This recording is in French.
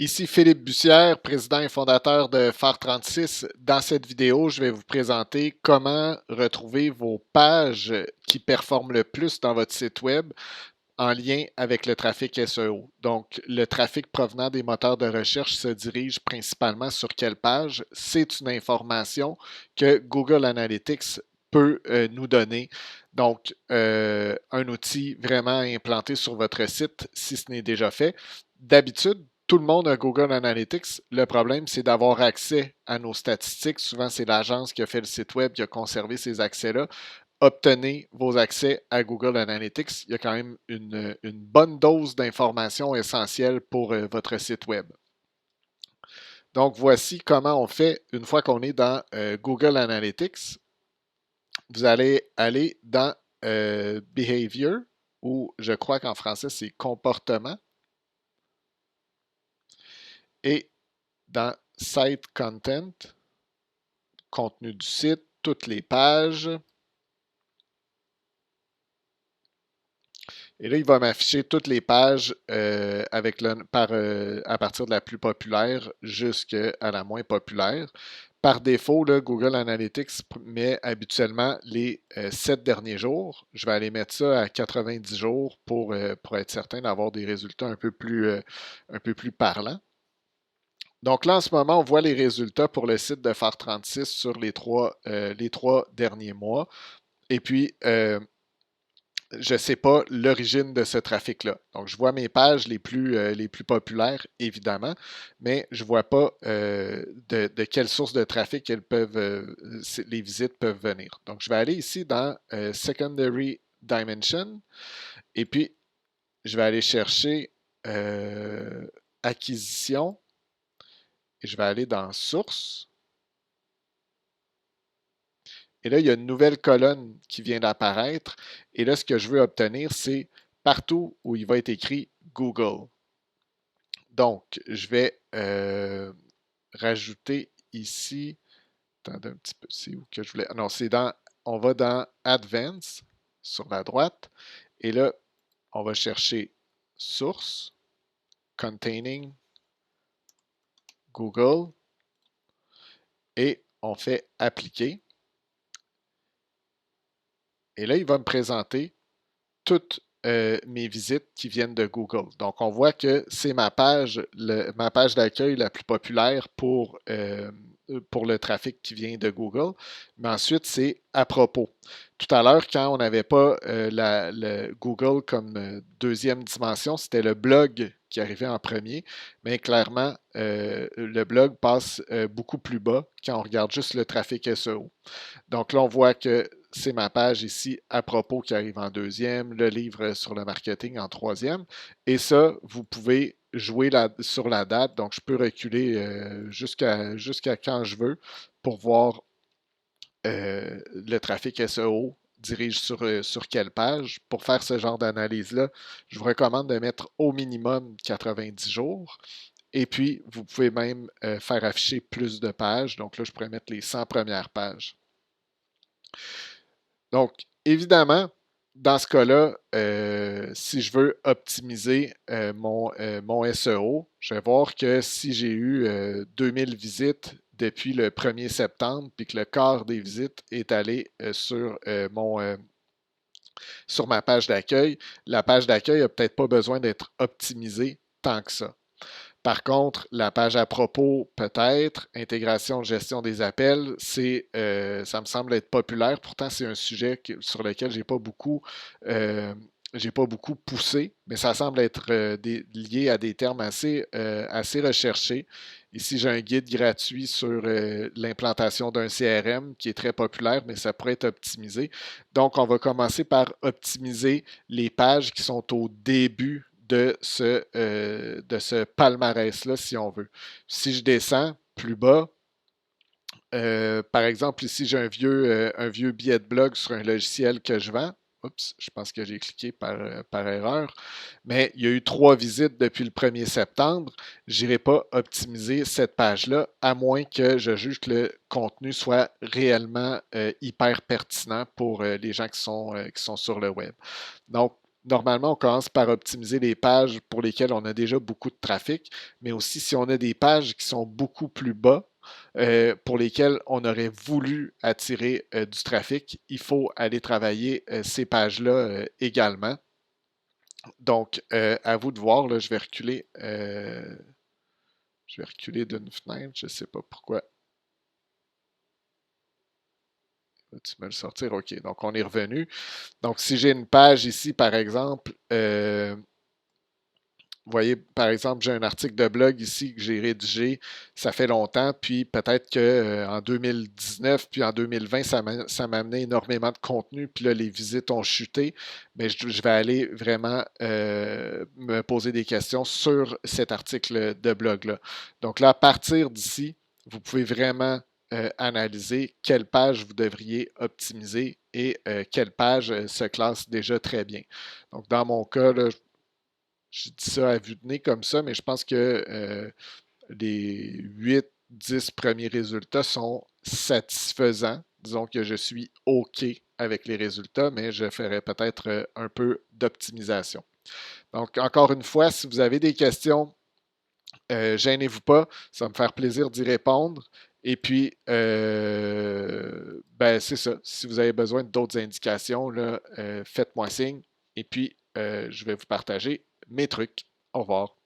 Ici Philippe Bussière, président et fondateur de Phare36. Dans cette vidéo, je vais vous présenter comment retrouver vos pages qui performent le plus dans votre site web en lien avec le trafic SEO. Donc, le trafic provenant des moteurs de recherche se dirige principalement sur quelle page? C'est une information que Google Analytics peut nous donner. Donc, un outil vraiment implanté sur votre site si ce n'est déjà fait. D'habitude, tout le monde a Google Analytics. Le problème, c'est d'avoir accès à nos statistiques. Souvent, c'est l'agence qui a fait le site web qui a conservé ces accès-là. Obtenez vos accès à Google Analytics. Il y a quand même une bonne dose d'informations essentielles pour votre site web. Donc, voici comment on fait une fois qu'on est dans Google Analytics. Vous allez aller dans Behavior, ou je crois qu'en français, c'est comportement. Et dans Site Content, contenu du site, toutes les pages. Et là, il va m'afficher toutes les pages à partir de la plus populaire jusqu'à la moins populaire. Par défaut, là, Google Analytics met habituellement les 7 derniers jours. Je vais aller mettre ça à 90 jours pour être certain d'avoir des résultats un peu plus parlants. Donc là, en ce moment, on voit les résultats pour le site de Phare36 sur les trois derniers mois. Et puis, je ne sais pas l'origine de ce trafic-là. Donc, je vois mes pages les plus populaires, évidemment, mais je ne vois pas de quelle source de trafic les visites peuvent venir. Donc, je vais aller ici dans Secondary Dimension et puis je vais aller chercher Acquisition et je vais aller dans Source. Et là, il y a une nouvelle colonne qui vient d'apparaître. Et là, ce que je veux obtenir, c'est partout où il va être écrit Google. Donc, je vais rajouter ici. Attendez un petit peu, c'est où que je voulais. Non, on va dans Advanced sur la droite. Et là, on va chercher Source, Containing, Google. Et on fait Appliquer. Et là, il va me présenter toutes mes visites qui viennent de Google. Donc, on voit que c'est ma page d'accueil la plus populaire pour le trafic qui vient de Google. Mais ensuite, c'est à propos. Tout à l'heure, quand on n'avait pas le Google comme deuxième dimension, c'était le blog qui arrivait en premier. Mais clairement, le blog passe beaucoup plus bas quand on regarde juste le trafic SEO. Donc là, on voit que c'est ma page ici à propos qui arrive en deuxième, le livre sur le marketing en troisième. Et ça, vous pouvez jouer sur la date. Donc, je peux reculer jusqu'à quand je veux pour voir le trafic SEO dirige sur quelle page. Pour faire ce genre d'analyse-là, je vous recommande de mettre au minimum 90 jours. Et puis, vous pouvez même faire afficher plus de pages. Donc là, je pourrais mettre les 100 premières pages. Donc, évidemment, dans ce cas-là, si je veux optimiser mon SEO, je vais voir que si j'ai eu 2000 visites depuis le 1er septembre, puis que le quart des visites est allé sur ma page d'accueil, la page d'accueil n'a peut-être pas besoin d'être optimisée tant que ça. Par contre, la page à propos, peut-être, intégration, gestion des appels, ça me semble être populaire. Pourtant, c'est un sujet sur lequel j'ai pas beaucoup poussé, mais ça semble être lié à des termes assez recherchés. Ici, j'ai un guide gratuit sur l'implantation d'un CRM qui est très populaire, mais ça pourrait être optimisé. Donc, on va commencer par optimiser les pages qui sont au début de ce palmarès-là, si on veut. Si je descends plus bas, par exemple, ici, j'ai un vieux billet de blog sur un logiciel que je vends. Oups, je pense que j'ai cliqué par erreur. Mais il y a eu 3 visites depuis le 1er septembre. Je n'irai pas optimiser cette page-là, à moins que je juge que le contenu soit réellement hyper pertinent pour les gens qui sont sur le web. Donc, Normalement, on commence par optimiser les pages pour lesquelles on a déjà beaucoup de trafic, mais aussi si on a des pages qui sont beaucoup plus bas, pour lesquelles on aurait voulu attirer du trafic, il faut aller travailler ces pages-là également. Donc, à vous de voir, là, je vais reculer d'une fenêtre, je ne sais pas pourquoi. Tu me le sortir, OK. Donc, on est revenu. Donc, si j'ai une page ici, par exemple, vous voyez, par exemple, j'ai un article de blog ici que j'ai rédigé, ça fait longtemps, puis peut-être qu'en 2019, puis en 2020, ça m'a amené énormément de contenu, puis là, les visites ont chuté, mais je vais aller vraiment me poser des questions sur cet article de blog-là. Donc là, à partir d'ici, vous pouvez vraiment analyser quelle page vous devriez optimiser et quelle page se classe déjà très bien. Donc, dans mon cas, là, je dis ça à vue de nez comme ça, mais je pense que les 8-10 premiers résultats sont satisfaisants. Disons que je suis OK avec les résultats, mais je ferai peut-être un peu d'optimisation. Donc, encore une fois, si vous avez des questions, gênez-vous pas, ça va me faire plaisir d'y répondre. Et puis, ben, c'est ça. Si vous avez besoin d'autres indications, là, faites-moi signe. Et puis, je vais vous partager mes trucs. Au revoir.